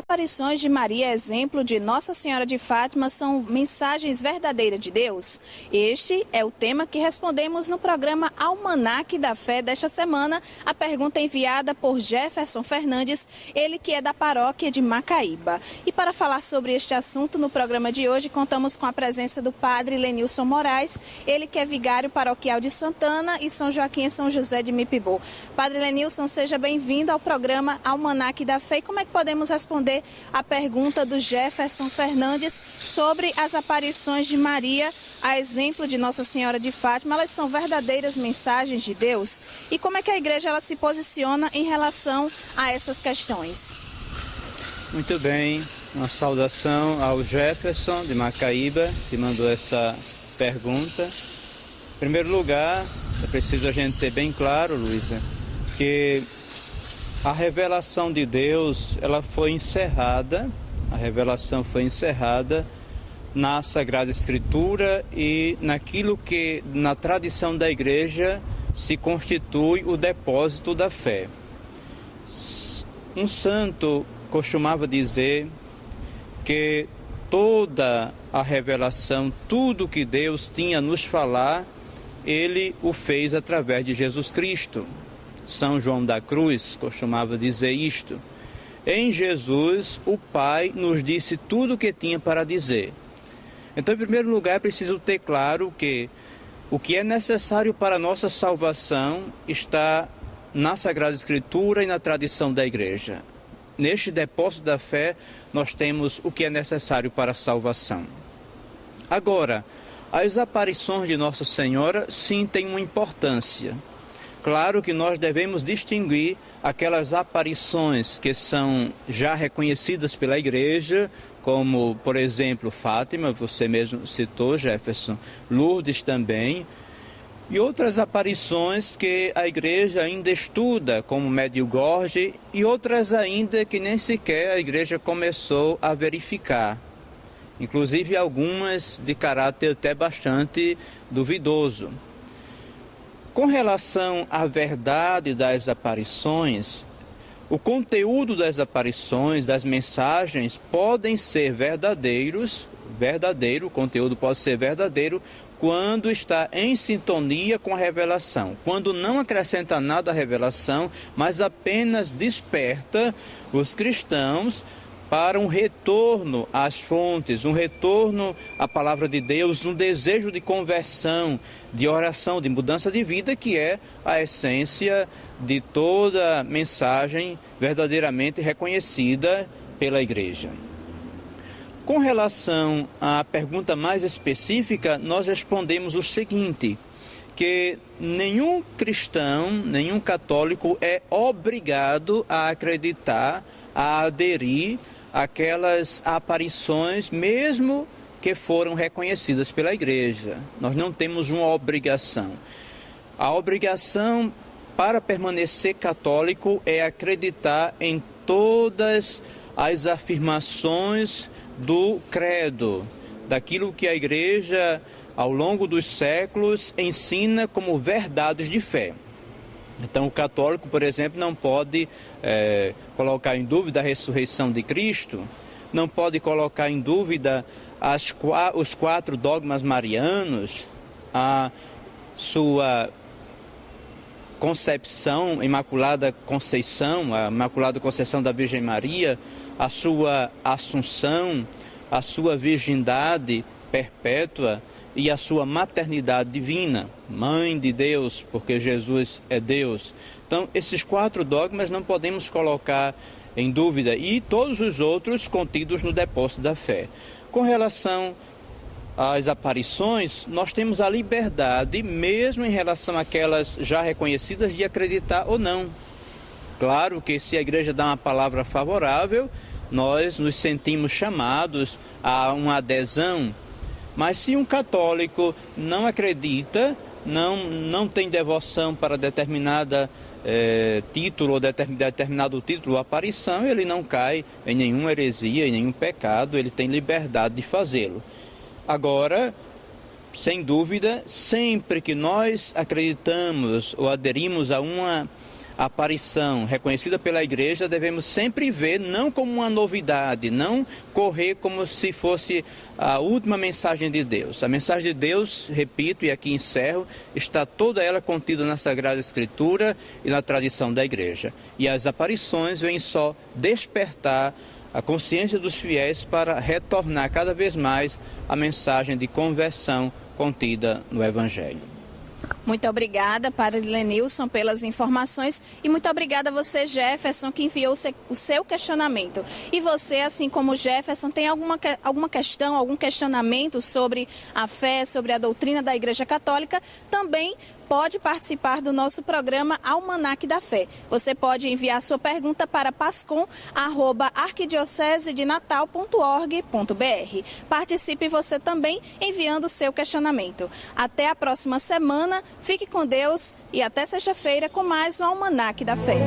Aparições de Maria, exemplo de Nossa Senhora de Fátima, são mensagens verdadeiras de Deus? Este é o tema que respondemos no programa Almanaque da Fé desta semana. A pergunta é enviada por Jefferson Fernandes, ele que é da paróquia de Macaíba. E para falar sobre este assunto no programa de hoje, contamos com a presença do padre Lenilson Moraes, ele que é vigário paroquial de Santana e São Joaquim e São José de Mipibu. Padre Lenilson, seja bem-vindo ao programa Almanaque da Fé. E como é que podemos responder a pergunta do Jefferson Fernandes sobre as aparições de Maria, a exemplo de Nossa Senhora de Fátima? Elas são verdadeiras mensagens de Deus? E como é que a igreja ela se posiciona em relação a essas questões? Muito bem, uma saudação ao Jefferson de Macaíba, que mandou essa pergunta. Em primeiro lugar, é preciso a gente ter bem claro, Luísa, que a revelação de Deus, a revelação foi encerrada na Sagrada Escritura e naquilo que na tradição da igreja se constitui o depósito da fé. Um santo costumava dizer que toda a revelação, tudo que Deus tinha a nos falar, Ele o fez através de Jesus Cristo. São João da Cruz costumava dizer isto. Em Jesus, o Pai nos disse tudo o que tinha para dizer. Então, em primeiro lugar, é preciso ter claro que o que é necessário para a nossa salvação está na Sagrada Escritura e na tradição da Igreja. Neste depósito da fé, nós temos o que é necessário para a salvação. Agora, as aparições de Nossa Senhora, sim, têm uma importância. Claro que nós devemos distinguir aquelas aparições que são já reconhecidas pela igreja, como, por exemplo, Fátima, você mesmo citou, Jefferson, Lourdes também, e outras aparições que a igreja ainda estuda, como Medjugorje, e outras ainda que nem sequer a igreja começou a verificar. Inclusive algumas de caráter até bastante duvidoso. Com relação à verdade das aparições, o conteúdo das aparições, das mensagens, podem ser o conteúdo pode ser verdadeiro quando está em sintonia com a revelação, quando não acrescenta nada à revelação, mas apenas desperta os cristãos para um retorno às fontes, um retorno à palavra de Deus, um desejo de conversão, de oração, de mudança de vida, que é a essência de toda mensagem verdadeiramente reconhecida pela Igreja. Com relação à pergunta mais específica, nós respondemos o seguinte, que nenhum cristão, nenhum católico é obrigado a acreditar, a aderir aquelas aparições, mesmo que foram reconhecidas pela igreja. Nós não temos uma obrigação. A obrigação para permanecer católico é acreditar em todas as afirmações do credo, daquilo que a igreja, ao longo dos séculos, ensina como verdades de fé. Então, o católico, por exemplo, não pode colocar em dúvida a ressurreição de Cristo, não pode colocar em dúvida os 4 dogmas marianos, a sua concepção, Imaculada Conceição, a Imaculada Conceição da Virgem Maria, a sua assunção, a sua virgindade perpétua, e a sua maternidade divina, mãe de Deus, porque Jesus é Deus. Então, esses 4 dogmas não podemos colocar em dúvida, e todos os outros contidos no depósito da fé. Com relação às aparições, nós temos a liberdade, mesmo em relação àquelas já reconhecidas, de acreditar ou não. Claro que se a igreja dá uma palavra favorável, nós nos sentimos chamados a uma adesão. Mas se um católico não acredita, não tem devoção para determinada título ou determinado título ou aparição, ele não cai em nenhuma heresia, em nenhum pecado, ele tem liberdade de fazê-lo. Agora, sem dúvida, sempre que nós acreditamos ou aderimos a uma aparição reconhecida pela igreja, devemos sempre ver não como uma novidade, não correr como se fosse a última mensagem de Deus. A mensagem de Deus, repito e aqui encerro, está toda ela contida na Sagrada Escritura e na tradição da igreja. E as aparições vêm só despertar a consciência dos fiéis para retornar cada vez mais à mensagem de conversão contida no Evangelho. Muito obrigada, Padre Lenilson, pelas informações e muito obrigada a você, Jefferson, que enviou o seu questionamento. E você, assim como o Jefferson, tem alguma questão, algum questionamento sobre a fé, sobre a doutrina da Igreja Católica, também pode participar do nosso programa Almanaque da Fé. Você pode enviar sua pergunta para pascom@arquidiocesedenatal.org.br. Participe você também enviando o seu questionamento. Até a próxima semana, fique com Deus e até sexta-feira com mais um Almanaque da Fé.